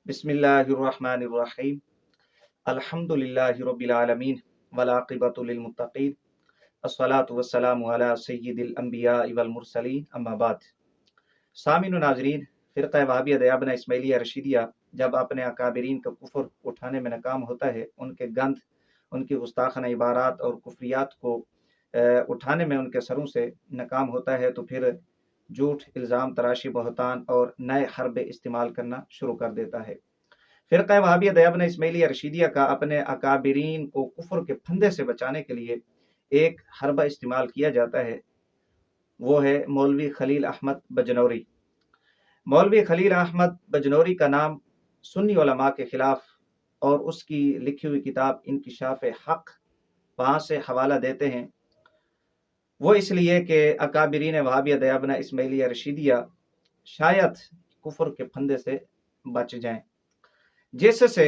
बिस्मिल्लाहिर्रहमानिर्रहीम अल्हम्दुलिल्लाहि रब्बिल आलमीन वलाक़िबतु लिल मुत्तक़ीन अस्सलातु वस्सलामु अला सय्यिदिल अंबिया वल मुरसलीन अम्मा बाद। सामीन व नाज़रीन, फ़िरक़ा वहाबिया दयाबना इस्माइलिया रशीदिया जब अपने अकाबिरीन का कुफ्र उठाने में नाकाम होता है, उनके गंद, उनकी गुस्ताखाना इबारात और कुफ्रियात को उठाने में उनके सरों से नाकाम होता है, तो फिर झूठ, इल्ज़ाम तराशी, बहतान और नए हरबे इस्तेमाल करना शुरू कर देता है। फ़िरक़ा वहाबिया दयाबना इस्माइलिया रशीदिया का अपने अकाबिरीन को कुफ्र के फंदे से बचाने के लिए एक हरबा इस्तेमाल किया जाता है, वो है मौलवी खलील अहमद बजनौरी। मौलवी खलील अहमद बजनौरी का नाम सुन्नी उलमा के खिलाफ और उसकी लिखी हुई किताब इंकिशाफ हक वहाँ से हवाला देते हैं। वो इसलिए कि अकाबिरीन वहाबिया दयाबना इस्माइलिया रशीदिया शायद कुफ्र के फंदे से बच जाएं, जिससे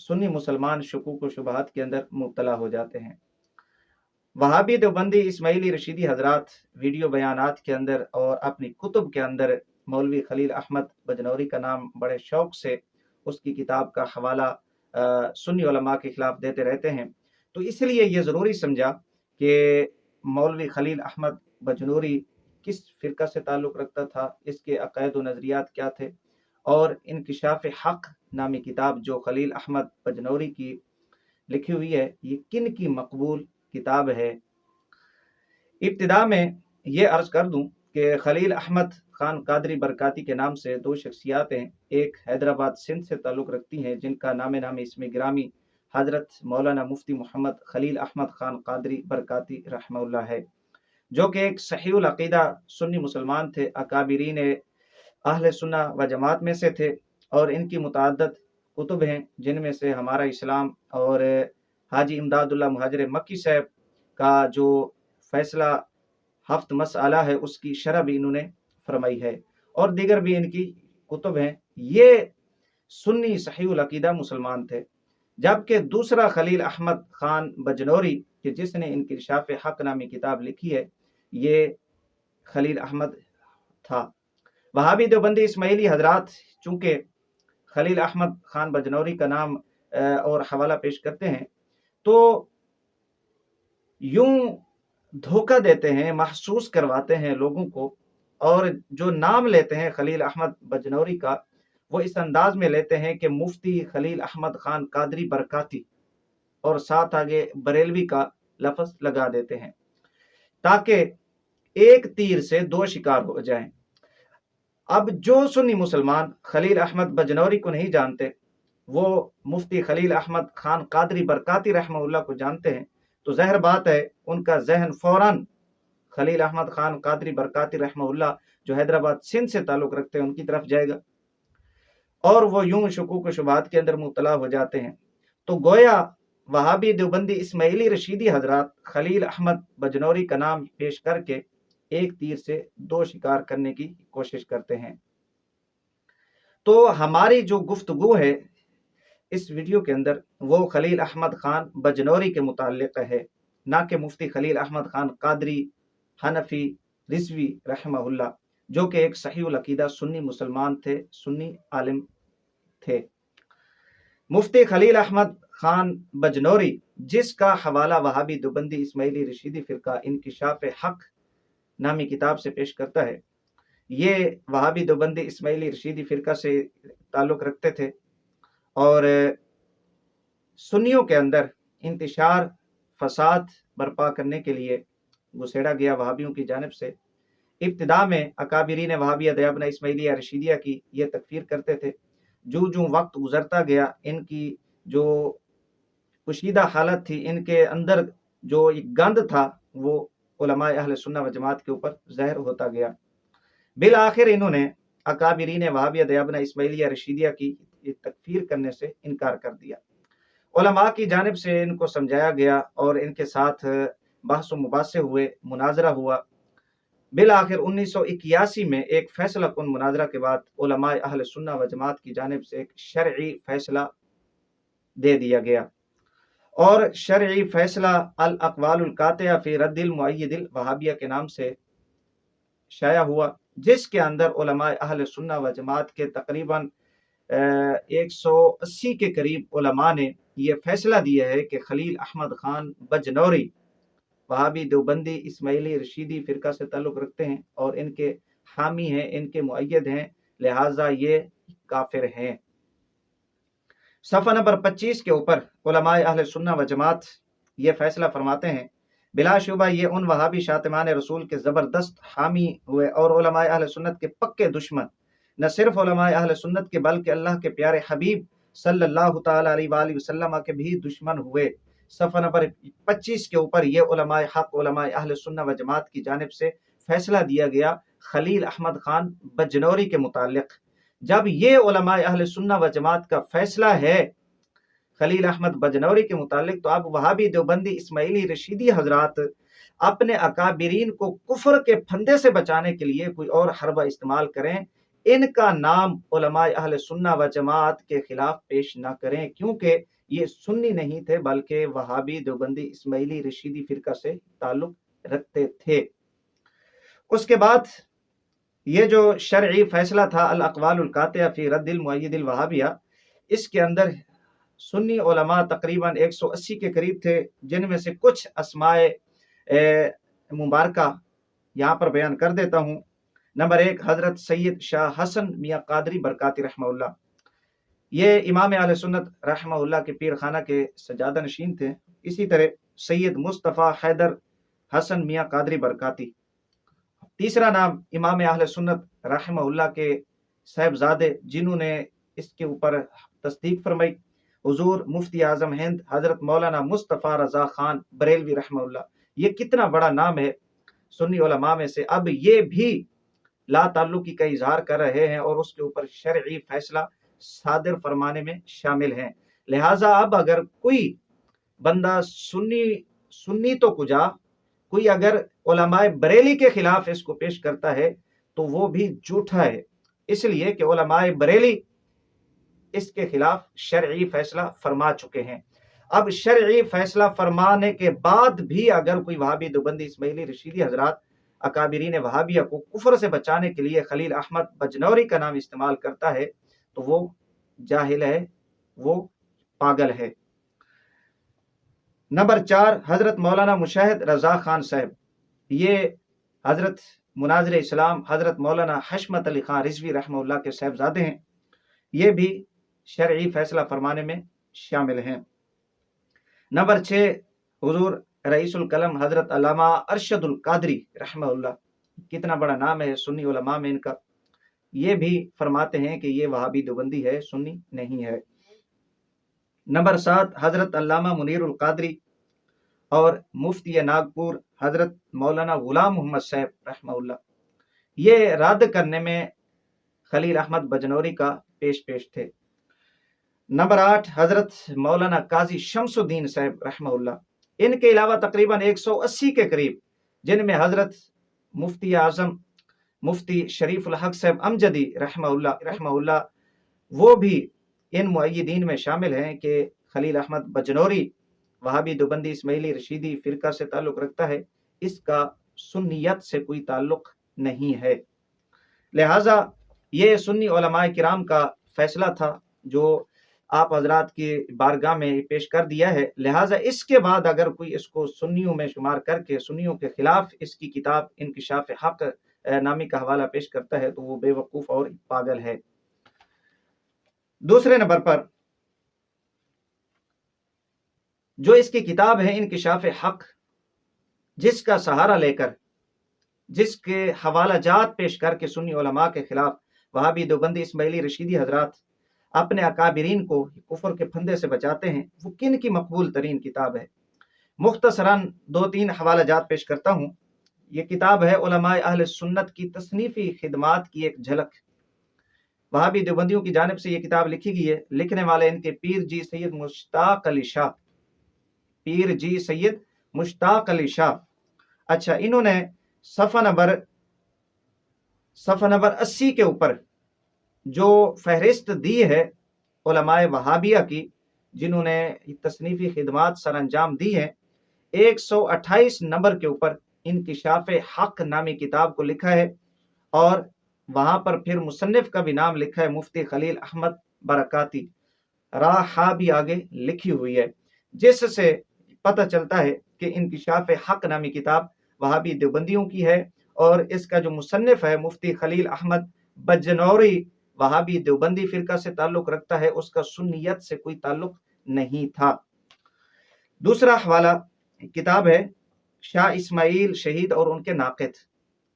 सुन्नी मुसलमान शुकूक व शुबहात के अंदर मुब्तला हो जाते हैं। वहाबी देवबंदी इस्माइली रशीदी हजरात वीडियो बयानात के अंदर और अपनी कुतुब के अंदर मौलवी खलील अहमद बजनौरी का नाम बड़े शौक से उसकी किताब का हवाला सुन्नी उलमा के खिलाफ देते रहते हैं। तो इसलिए ये ज़रूरी समझा कि मौलवी खलील अहमद बजनौरी किस फ़िरका से ताल्लुक़ रखता था, इसके अक़ायद व नज़रियात क्या थे, और इंकिशाफ हक नामी किताब जो खलील अहमद बजनौरी की लिखी हुई है, ये किन की मकबूल किताब है। इब्तिदा में ये अर्ज़ कर दूं कि खलील अहमद खान कादरी बरकाती के नाम से दो शख्सियातें एक हैदराबाद सिंध से ताल्लुक़ रखती हैं, जिनका नाम इसमें गिरामी हज़रत मौलाना मुफ्ती मोहम्मद खलील अहमद खान कादरी बरकाती रहमहुल्लाह है, जो कि एक सहीहुल अक़ीदा सुन्नी मुसलमान थे, अकाबिरीन अहले सुन्ना व जमात में से थे, और इनकी मुतअद्दिद कुतुब हैं, जिनमें से हमारा इस्लाम और हाजी इमदादुल्लाह मुहाजिर मक्की साहब का जो फैसला हफ्त मसअला है उसकी शरह भी इन्होंने फरमाई है, और दीगर भी इनकी कुतुब हैं। ये सुन्नी सहीहुल अक़ीदा मुसलमान थे। जबकि दूसरा खलील अहमद खान बजनौरी कि जिसने इंकिशाफ हक नामी किताब लिखी है, ये खलील अहमद था। वहाबी देवबंदी इस्माइली हजरात चूँकि खलील अहमद खान बजनौरी का नाम और हवाला पेश करते हैं, तो यूं धोखा देते हैं, महसूस करवाते हैं लोगों को, और जो नाम लेते हैं खलील अहमद बजनौरी का, वो इस अंदाज में लेते हैं कि मुफ्ती खलील अहमद खान कादरी बरकाती, और साथ आगे बरेलवी का लफ्ज़ लगा देते हैं, ताकि एक तीर से दो शिकार हो जाएं। अब जो सुन्नी मुसलमान खलील अहमद बजनौरी को नहीं जानते, वो मुफ्ती खलील अहमद खान कादरी बरकाती रहमहुल्लाह को जानते हैं, तो ज़ाहिर बात है उनका जहन फौरन खलील अहमद खान कादरी बरकाती रहमहुल्लाह जो हैदराबाद सिंध से ताल्लुक़ रखते हैं उनकी तरफ जाएगा, और वो यूं शुकूक व शुबहात के अंदर मुब्तला हो जाते हैं। तो गोया वहाबी देवबंदी इस्माइली रशीदी हजरात खलील अहमद बजनौरी का नाम पेश करके एक तीर से दो शिकार करने की कोशिश करते हैं। तो हमारी जो गुफ्तगू है इस वीडियो के अंदर वो खलील अहमद खान बजनौरी के मुताल्लिक़ है, ना कि मुफ्ती खलील अहमद खान कादरी हनफी रिजवी रहमहुल्लाह, जो कि एक सहीहुल अक़ीदा सुन्नी मुसलमान थे, सुन्नी आलिम थे। मुफ्ती खलील अहमद खान बजनौरी जिसका हवाला वहाबी देवबंदी इस्माइली रशीदी फ़िरका इंकिशाफ हक नामी किताब से पेश करता है, ये वहाबी देवबंदी इस्माइली रशीदी फ़िरका से ताल्लुक़ रखते थे, और सुन्नियों के अंदर इंतशार फसाद बर्पा करने के लिए घुसेड़ा गया वहाबियों की जानिब से। इब्तिदा में अकाबिरीन वहाबिया दयाबना इस्माइलिया रशीदिया की ये तकफीर करते थे। जो वक्त गुजरता गया, इनकी जो कुशीदा हालत थी, इनके अंदर जो एक गंद था, वो उलमाए अहले सुन्ना व जमात के ऊपर ज़ाहिर होता गया। बिल आखिर इन्होंने अकाबिरीन वहाबिया दयाबना इस्माइलिया रशीदिया की तकफीर करने से इनकार कर दिया। उलमा की जानिब से इनको समझाया गया और इनके साथ बहस व मुबासे हुए, मुनाजरा हुआ। बिल आखिर 1981 में एक फैसला कुन मुनाजरा के बाद उलमाए अहले सुन्ना व जमात की जानिब से एक शरई फैसला दे दिया गया, और शरई फैसला अल अक़वालुल कातिया फ़ी रद्दिल मुअय्यदिल वहाबिया के नाम से शाया हुआ, जिसके अंदर उलमाए अहले सुन्ना व जमात के तकरीबन 180 के करीब उलमा ने ये फैसला दिया है कि खलील अहमद खान बजनौरी वहाबी देवबंदी इस्माइली रशीदी फिरका से ताल्लुक़ रखते हैं और इनके हामी हैं, इनके मुअय्यद हैं, लिहाजा ये काफिर हैं। सफ़ा नंबर 25 के ऊपर उलमाए अहले सुन्ना व जमात ये फैसला फरमाते हैं, बिलाशुबा ये उन वहाबी शातिमान रसूल के ज़बरदस्त हामी हुए और उलमाए अहले सुन्नत के पक्के दुश्मन, न सिर्फ उलमाए अहले सुन्नत के बल्कि अल्लाह के प्यारे हबीब सल्लल्लाहु तआला अलैहि वसल्लम के भी दुश्मन हुए। सफ़ा नंबर 25 के ऊपर ये उलमाए हक उलमाए अहले सुन्ना व जमात की जानिब से फैसला दिया गया खलील अहमद खान बजनौरी के मुतालिक। जब ये उलमाए अहले सुन्ना व जमात का फैसला है खलील अहमद बजनौरी के मुतालिक, तो अब वहाबी देवबंदी इस्माइली रशीदी हजरात अपने अकाबिरीन को कुफ्र के फंदे से बचाने के लिए कोई और हरबा इस्तेमाल करें, इनका नाम उलमाए अहले सुन्ना व जमात के खिलाफ पेश ना करें, क्योंकि ये सुन्नी नहीं थे बल्कि वहाबी देवबंदी इस्माइली रशीदी फिरका से ताल्लुक रखते थे। उसके बाद ये जो शरई फैसला था अल अक़वालुल कातिया फी रद्दिल मुअय्यदिल वहाबिया, इसके अंदर सुन्नी उलमा तकरीबन 180 के करीब थे, जिनमें से कुछ अस्माए मुबारका यहाँ पर बयान कर देता हूँ। नंबर 1 हजरत सैयद शाह हसन मियाँ कादरी बरकाती रहमहुल्लाह, ये इमाम अहले सुन्नत रहमहुल्लाह के पीर खाना के सजादा नशीन थे। इसी तरह सैयद मुस्तफ़ा हैदर हसन मियाँ कादरी बरकाती। तीसरा नाम इमाम अहले सुन्नत रहमहुल्लाह के साहिबजादे जिन्होंने इसके ऊपर तस्दीक फरमाई, हुजूर मुफ्ती आजम हिंद हजरत मौलाना मुस्तफ़ा रज़ा खान बरेलवी रहमहुल्लाह। ये कितना बड़ा नाम है सुन्नी उलमा में से। अब ये भी ला ताल्लुकी का इजहार कर रहे हैं और उसके ऊपर शरई फैसला सादिर फरमाने में शामिल हैं। लिहाजा अब अगर कोई बंदा सुन्नी तो कुजा, कोई अगर उलमाए बरेली के खिलाफ इसको पेश करता है तो वो भी झूठा है, इसलिए कि उलमाए बरेली इसके खिलाफ शरई फैसला फरमा चुके हैं। अब शरई फैसला फरमाने के बाद भी अगर कोई वहाबी देवबंदी इस्माइली रशीदी हजरात अकाबिरीन वहाबिया को कुफ्र से बचाने के लिए खलील अहमद बजनौरी का नाम इस्तेमाल करता है तो वो जाहिल है, वो पागल है। नंबर 4 हजरत मौलाना मुशाहिद रजा खान साहब, ये हजरत मुनाजिर इस्लाम हजरत मौलाना हशमत अली खान रिजवी रहमहुल्लाह के साहिबजादे हैं। ये भी शरई फैसला फरमाने में शामिल हैं। नंबर 6 हुजूर रईसुल कलम हजरत अल्लामा अरशदुल कादरी रहमहुल्लाह, कितना बड़ा नाम है सुन्नी उलमा में इनका। ये भी फरमाते हैं कि ये वहाबी देवबंदी है, सुन्नी नहीं है। नंबर 7 हजरत अल्लामा मुनीरुल कादरी और मुफ्ती नागपुर हजरत मौलाना गुलाम मोहम्मद साहब रहमहुल्लाह, ये रद्द करने में खलील अहमद बजनौरी का पेश थे। नंबर 8 हजरत मौलाना काजी शमसुद्दीन साहब रहमहुल्लाह, इनके अलावा तकरीबन 180 के करीब, जिनमें हजरत मुफ्ती आजम मुफ्ती शरीफुल हक साहब अमजदी रहमहुल्लाह वो भी इन मुअय्यदीन में शामिल हैं कि खलील अहमद बजनौरी वहाबी देवबंदी इस्माइली रशीदी फिरका से ताल्लुक रखता है, इसका सुन्नियत से कोई ताल्लुक नहीं है। लिहाजा ये सुन्नी उलमाए किराम का फैसला था जो आप हजरात की बारगाह में पेश कर दिया है। लिहाजा इसके बाद अगर कोई इसको सुन्नियों में शुमार करके सुन्नियों के खिलाफ इसकी किताब इंकिशाफ हक नामी का हवाला पेश करता है तो वो बेवकूफ़ और पागल है। दूसरे नंबर पर जो इसकी किताब है इंकिशाफ हक, जिसका सहारा लेकर जिसके हवाला जात पेश करके सुन्नी उलमा के खिलाफ वहाबी देवबंदी इस्माइली रशीदी हजरात अपने अकाबिरीन को कुफर के फंदे से बचाते हैं, वो किन की मकबूल तरीन किताब है। मुख्तसरन 2-3 हवाला जात पेश करता हूँ। ये किताब है उलमाए अहले सुन्नत की तसनीफ़ी खिदमात की एक झलक। वहाबी देवबंदियों की जानिब से ये किताब लिखी गई है। लिखने वाले इनके पीर जी सैयद मुश्ताक अली शाह, पीर जी सैयद मुश्ताक अली शाह। अच्छा, इन्होंने सफ़ा नंबर 80 के ऊपर जो फहरिस्त दी है उलमाए वहाबिया की, जिन्होंने तसनीफ़ी खिदमात सर अंजाम दी हैं, 128 नंबर के ऊपर इंकिशाफ हक नामी किताब को लिखा है और वहाँ पर फिर मुसन्निफ का भी नाम लिखा है मुफ्ती खलील अहमद बरकाती, राहा भी आगे लिखी हुई है, जिससे पता चलता है कि इंकिशाफ हक नामी किताब वहाबी देवबंदियों की है और इसका जो मुसन्निफ है मुफ्ती खलील अहमद बजनौरी वहाबी देवबंदी फिरका से ताल्लुक रखता है, उसका सुन्नियत से कोई ताल्लुक नहीं था। दूसरा हवाला किताब है शाह इस्माइल शहीद और उनके नाक़िद,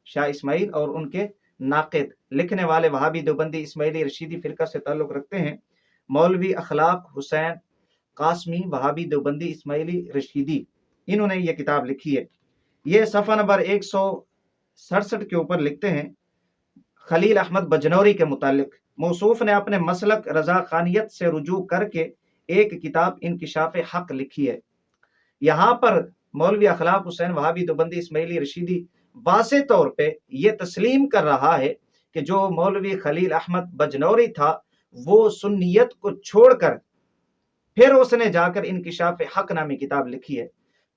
शाह इस्माइल और उनके नाक़िद, लिखने वाले वहाबी देवबंदी इस्माइली रशीदी फिरका से ताल्लुक रखते हैं मौलवी अखलाक हुसैन कासमी वहाबी देवबंदी इस्माइली रशीदी, इन्होंने ये किताब लिखी है। ये सफ़ा नंबर 167 के ऊपर लिखते हैं खलील अहमद बजनौरी के मुतालिक मौसूफ ने अपने मसलक रजा खानियत से रुजू करके एक किताब इंकिशाफ हक लिखी है। यहाँ पर मौलवी अखलाक हुसैन वहाबी देवबंदी इस्माइली रशीदी वाज़े तौर पे ये तस्लीम कर रहा है कि जो मौलवी खलील अहमद बजनौरी था वो सुन्नियत को छोड़कर फिर उसने जाकर इंकिशाफ हक नामी किताब लिखी है।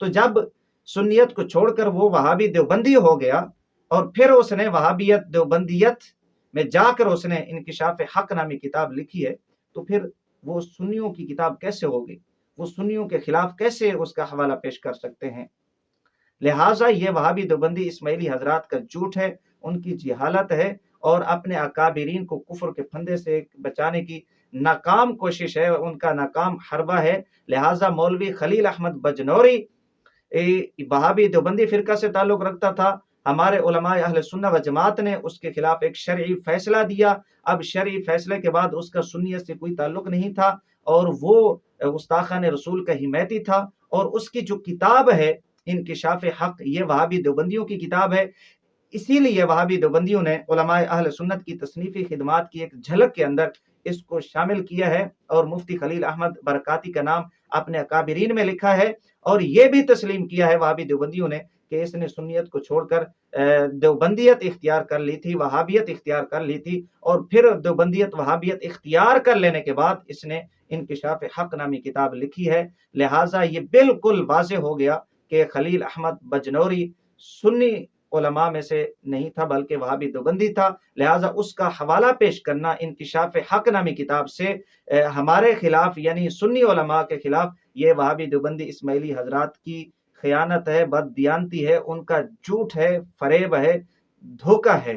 तो जब सुन्नियत को छोड़कर वो वहाबी देवबंदी हो गया और फिर उसने वहाबियत देवबंदियत में जाकर उसने इंकिशाफ हक नामी किताब लिखी है, तो फिर वो सुन्नियों की किताब कैसे होगी, वो सुन्नियों के खिलाफ कैसे उसका हवाला पेश कर सकते हैं। लिहाजा ये वहाबी देवबंदी इस्माइली हजरात का झूठ है, उनकी जिहालत है और अपने अकाबिरीन को कुफ्र के फंदे से बचाने की नाकाम कोशिश है, उनका नाकाम हरबा है। लिहाजा मौलवी खलील अहमद बजनौरी वहाबी देवबंदी फिरका से ताल्लुक रखता था, हमारे उलमाए अहले सुन्नत व जमात ने उसके खिलाफ एक शरई फैसला दिया। अब शरई फैसले के बाद उसका सुन्नियत से कोई ताल्लुक नहीं था और वो गुस्ताखान रसूल का हिमैती था और उसकी जो किताब है इंकिशाफ हक ये वहाबी देवबंदियों की किताब है। इसीलिए वहाबी देवबंदियों ने उलमाए अहले सुन्नत की तसनीफी खिदमात की एक झलक के अंदर इसको शामिल किया है और मुफ्ती खलील अहमद बरकाती का नाम अपने अकाबिरीन में लिखा है और ये भी तस्लीम किया है वहाबी देवबंदियों ने कि इसने सुन्नियत को छोड़कर देवबंदियत इख्तियार कर ली थी, वहाबियत इख्तियार कर ली थी और फिर देवबंदियत वहाबियत इख्तियार कर लेने के बाद इसने इंकिशाफ हक नामी किताब लिखी है। लिहाजा ये बिल्कुल वाज़े हो गया कि खलील अहमद बजनौरी सुन्नी उलमा में से नहीं था बल्कि वहाबी देवबंदी था। लिहाजा उसका हवाला पेश करना इंकिशाफ हक नामी किताब से हमारे खिलाफ यानी सुन्नी उलमा के खिलाफ ये वहाबी देवबंदी इस्माइली हजरात की खयानत है, बददियानती है, उनका झूठ है, फरेब है, धोखा है।